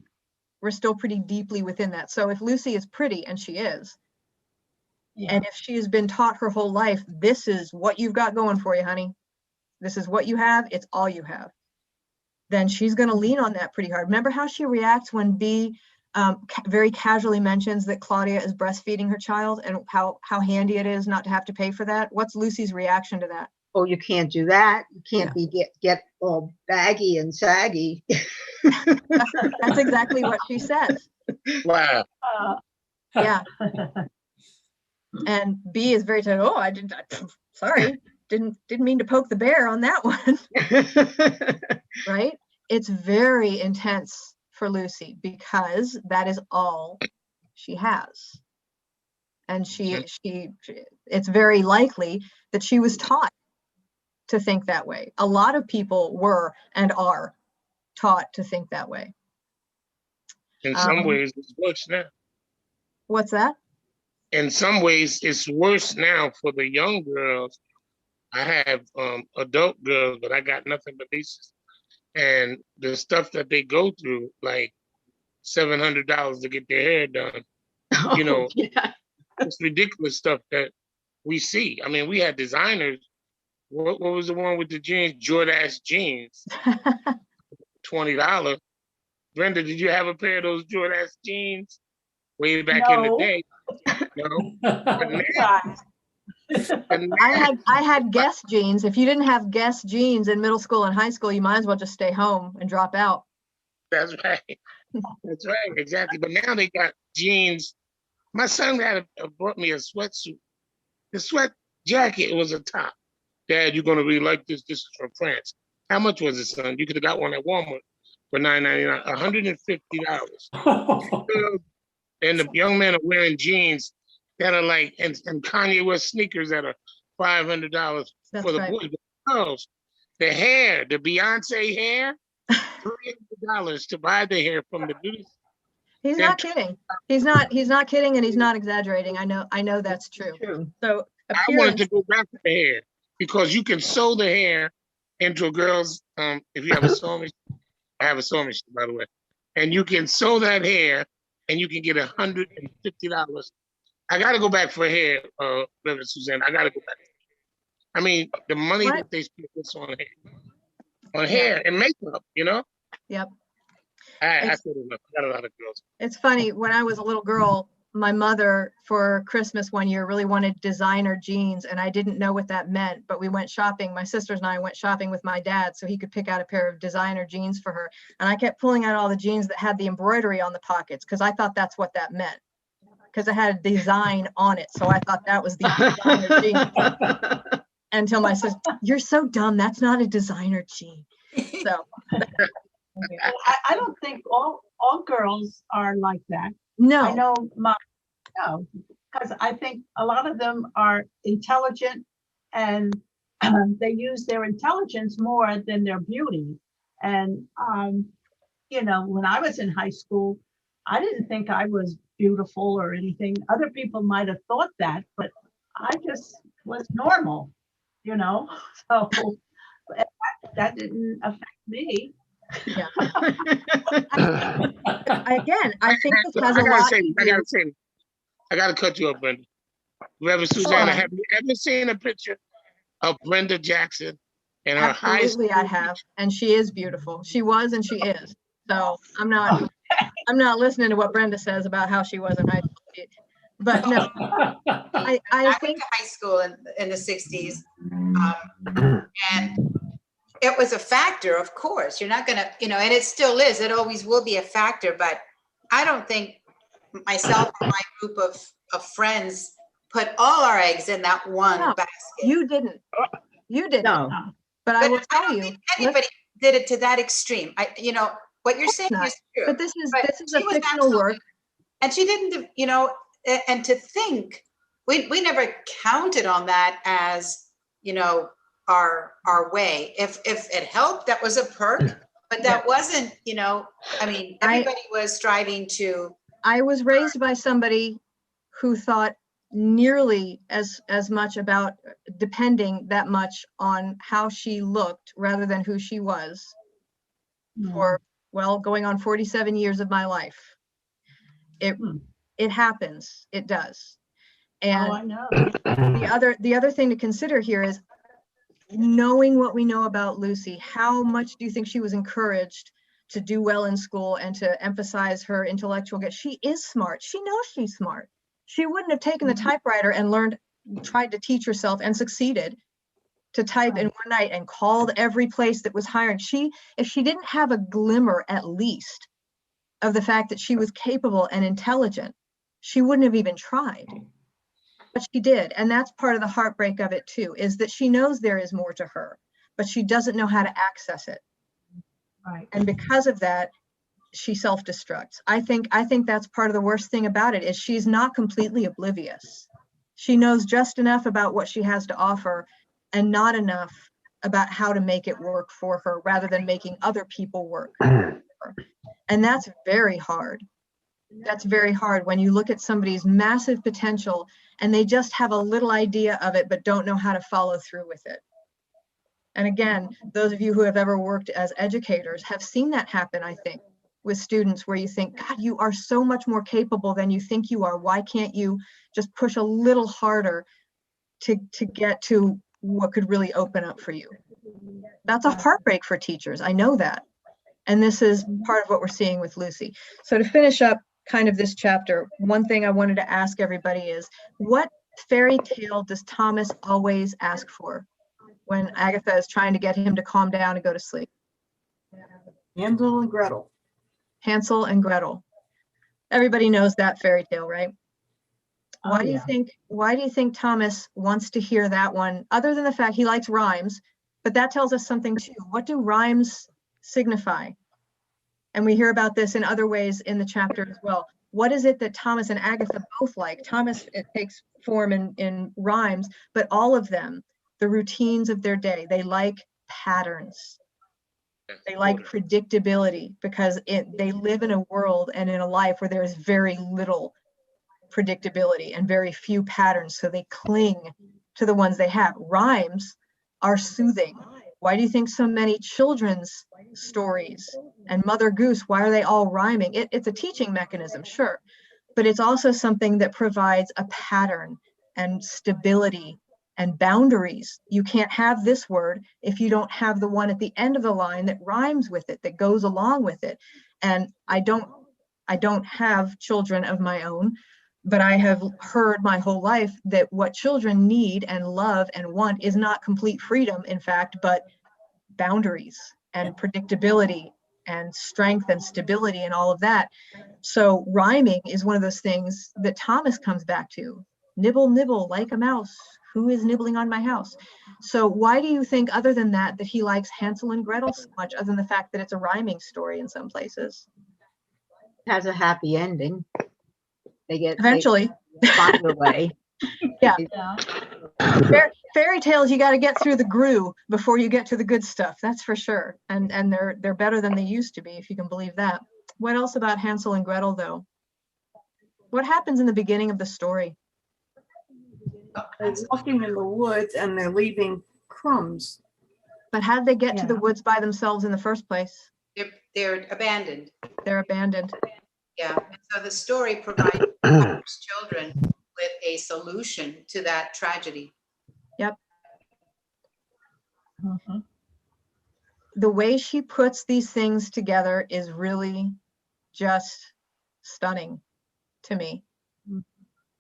We're still pretty deeply within that. So if Lucy is pretty, and she is, and if she has been taught her whole life, this is what you've got going for you, honey, this is what you have, it's all you have, then she's going to lean on that pretty hard. Remember how she reacts when B very casually mentions that Claudia is breastfeeding her child, and how handy it is not to have to pay for that? What's Lucy's reaction to that? Oh, you can't do that. You can't get all baggy and saggy. That's exactly what she says. Wow. Yeah. And B is very tired. Oh, sorry, didn't mean to poke the bear on that one. Right? It's very intense for Lucy because that is all she has. And it's very likely that she was taught to think that way. A lot of people were and are taught to think that way. In some ways, it's worse now. What's that? In some ways, it's worse now for the young girls. I have adult girls, but I got nothing but nieces. And the stuff that they go through, like $700 to get their hair done, you know, it's ridiculous stuff that we see. I mean, we had designers. What was the one with the jeans? Jordache jeans, $20. Brenda, did you have a pair of those Jordache jeans way back in the No. day? No. But now, I had Guess jeans. If you didn't have Guess jeans in middle school and high school, you might as well just stay home and drop out. That's right. That's right. Exactly. But now they got jeans. My son brought me a sweatsuit. The sweat jacket was a top. Dad, you're gonna really like this. This is from France. How much was it, son? You could have got one at Walmart for $9.99, $150. And the young men are wearing jeans that are like, and Kanye wears sneakers that are $500 for the boys. But girls, the hair, the Beyonce hair, $300 to buy the hair from the beauty. He's not kidding. He's not kidding, and he's not exaggerating. I know that's true. So I wanted to go back to the hair because you can sew the hair into a girl's, if you have a sewing machine. I have a sewing machine, by the way. And you can sew that hair and you can get $150. I got to go back for hair, Reverend Suzanne. I got to go back. I mean, the money that they spend on hair and makeup, you know? Yep. I said enough. I got a lot of girls. It's funny, when I was a little girl, my mother for Christmas one year really wanted designer jeans, and I didn't know what that meant, but we went shopping. My sisters and I went shopping with my dad so he could pick out a pair of designer jeans for her. And I kept pulling out all the jeans that had the embroidery on the pockets because I thought that's what that meant, because it had a design on it. So I thought that was the designer jean. Until my sister, you're so dumb. That's not a designer jean. So I don't think all girls are like that. no. I know because I think a lot of them are intelligent, and they use their intelligence more than their beauty. And when I was in high school, I didn't think I was beautiful or anything. Other people might have thought that, but I just was normal, so that didn't affect me. Yeah. Again, I think this So has a lot to do. I gotta cut you off, Brenda. Reverend Susanna, have you ever seen a picture of Brenda Jackson in her high school? Absolutely, I have, and she is beautiful. She was, and she is. So I'm not listening to what Brenda says about how she was in high school. But no, I I think went to high school in the 60s, and it was a factor, of course. You're not gonna, and it still is. It always will be a factor. But I don't think myself and my group of friends put all our eggs in that one No, basket. you didn't. No. But I But will I tell don't you, think anybody did it to that extreme. What you're saying not. is true. but this is But a she was fictional work. And she didn't, and to think, we never counted on that as, our way. If it helped, that was a perk, but that wasn't, everybody was striving to. I was raised by somebody who thought nearly as much about depending that much on how she looked rather than who she was for, going on 47 years of my life. It happens. It does. And I know. the other thing to consider here is knowing what we know about Lucy. How much do you think she was encouraged to do well in school and to emphasize her intellectual get? She is smart. She knows she's smart. She wouldn't have taken the typewriter and tried to teach herself and succeeded to type in one night and called every place that was hiring. If she didn't have a glimmer at least of the fact that she was capable and intelligent, she wouldn't have even tried. But she did. And that's part of the heartbreak of it too, is that she knows there is more to her, but she doesn't know how to access it. Right. And because of that, she self-destructs. I think that's part of the worst thing about it, is she's not completely oblivious. She knows just enough about what she has to offer and not enough about how to make it work for her rather than making other people work for her. And that's very hard. That's very hard when you look at somebody's massive potential and they just have a little idea of it but don't know how to follow through with it. And again, those of you who have ever worked as educators have seen that happen, I think, with students, where you think, God, you are so much more capable than you think you are. Why can't you just push a little harder to get to what could really open up for you? That's a heartbreak for teachers. I know that. And this is part of what we're seeing with Lucy. So to finish up kind of this chapter, one thing I wanted to ask everybody is, what fairy tale does Thomas always ask for when Agatha is trying to get him to calm down and go to sleep? Hansel and Gretel. Hansel and Gretel. Everybody knows that fairy tale, right? Why do you think Thomas wants to hear that one, other than the fact he likes rhymes? But that tells us something too. What do rhymes signify? And we hear about this in other ways in the chapter as well. What is it that Thomas and Agatha both like? Thomas, it takes form in rhymes, but all of them, the routines of their day, they like patterns. They like predictability, because they live in a world and in a life where there is very little predictability and very few patterns. So they cling to the ones they have. Rhymes are soothing. Why do you think so many children's stories and Mother Goose, why are they all rhyming? It's a teaching mechanism, sure, but it's also something that provides a pattern and stability and boundaries. You can't have this word if you don't have the one at the end of the line that rhymes with it, that goes along with it. And I don't have children of my own, but I have heard my whole life that what children need and love and want is not complete freedom, in fact, but boundaries and predictability and strength and stability and all of that. So rhyming is one of those things that Thomas comes back to. Nibble, nibble like a mouse. Who is nibbling on my house? So why do you think, other than that he likes Hansel and Gretel so much, other than the fact that it's a rhyming story in some places? It has a happy ending. They Eventually. find a way. Yeah. Fairy tales, you got to get through the grue before you get to the good stuff. That's for sure. And they're better than they used to be, if you can believe that. What else about Hansel and Gretel, though? What happens in the beginning of the story? They're walking in the woods and they're leaving crumbs. But how did they get to the Yeah. woods by themselves in the first place? They're abandoned. They're abandoned. Yeah. And so the story provides Homer's children with a solution to that tragedy. Mhm. The way she puts these things together is really just stunning to me. Mhm.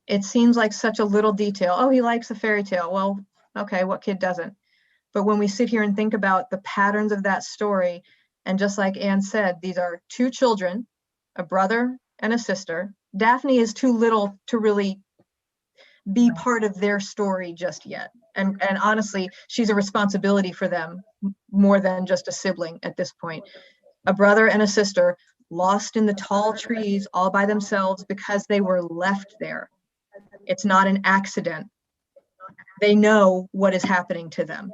It seems like such a little detail. Oh, he likes a fairy tale. Well, okay, what kid doesn't? But when we sit here and think about the patterns of that story, and just like Anne said, these are two children, a brother and a sister. Daphne is too little to really be part of their story just yet. And honestly, she's a responsibility for them more than just a sibling at this point. A brother and a sister lost in the tall trees all by themselves because they were left there. It's not an accident. They know what is happening to them.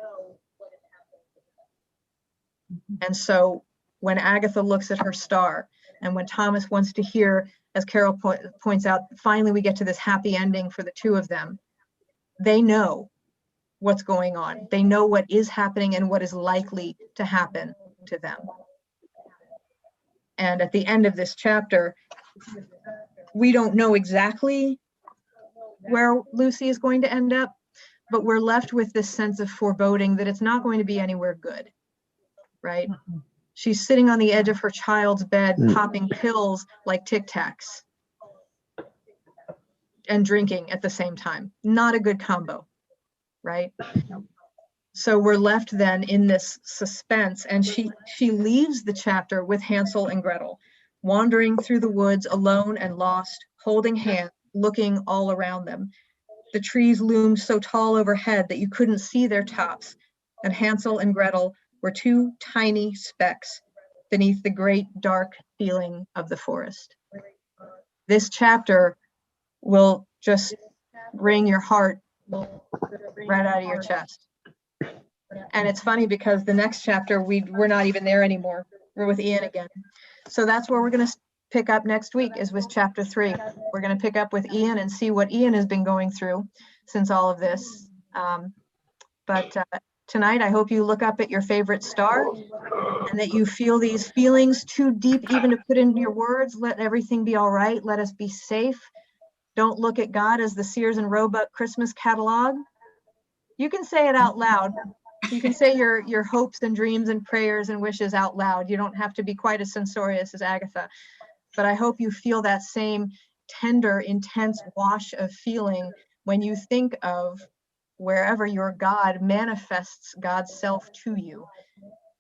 And so when Agatha looks at her star, and when Thomas wants to hear, as Carol points out, finally we get to this happy ending for the two of them, they know what's going on. They know what is happening and what is likely to happen to them. And at the end of this chapter, we don't know exactly where Lucy is going to end up, but we're left with this sense of foreboding that it's not going to be anywhere good, right? Mhm. She's sitting on the edge of her child's bed, popping pills like Tic Tacs and drinking at the same time. Not a good combo, right? So we're left then in this suspense, and she leaves the chapter with Hansel and Gretel, wandering through the woods alone and lost, holding hands, looking all around them. The trees loomed so tall overhead that you couldn't see their tops, and Hansel and Gretel were two tiny specks beneath the great dark feeling of the forest. This chapter will just wring your heart right out of your chest. And it's funny because the next chapter, we're not even there anymore. We're with Ian again. So that's where we're going to pick up next week, is with chapter 3. We're going to pick up with Ian and see what Ian has been going through since all of this. But tonight, I hope you look up at your favorite star and that you feel these feelings too deep even to put into your words. Let everything be all right. Let us be safe. Don't look at God as the Sears and Roebuck Christmas catalog. You can say it out loud. You can say your hopes and dreams and prayers and wishes out loud. You don't have to be quite as censorious as Agatha. But I hope you feel that same tender, intense wash of feeling when you think of wherever your God manifests God's self to you.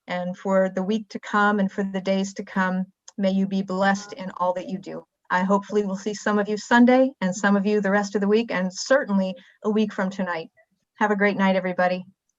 And for the week to come and for the days to come, may you be blessed in all that you do. I hopefully will see some of you Sunday and some of you the rest of the week, and certainly a week from tonight. Have a great night, everybody.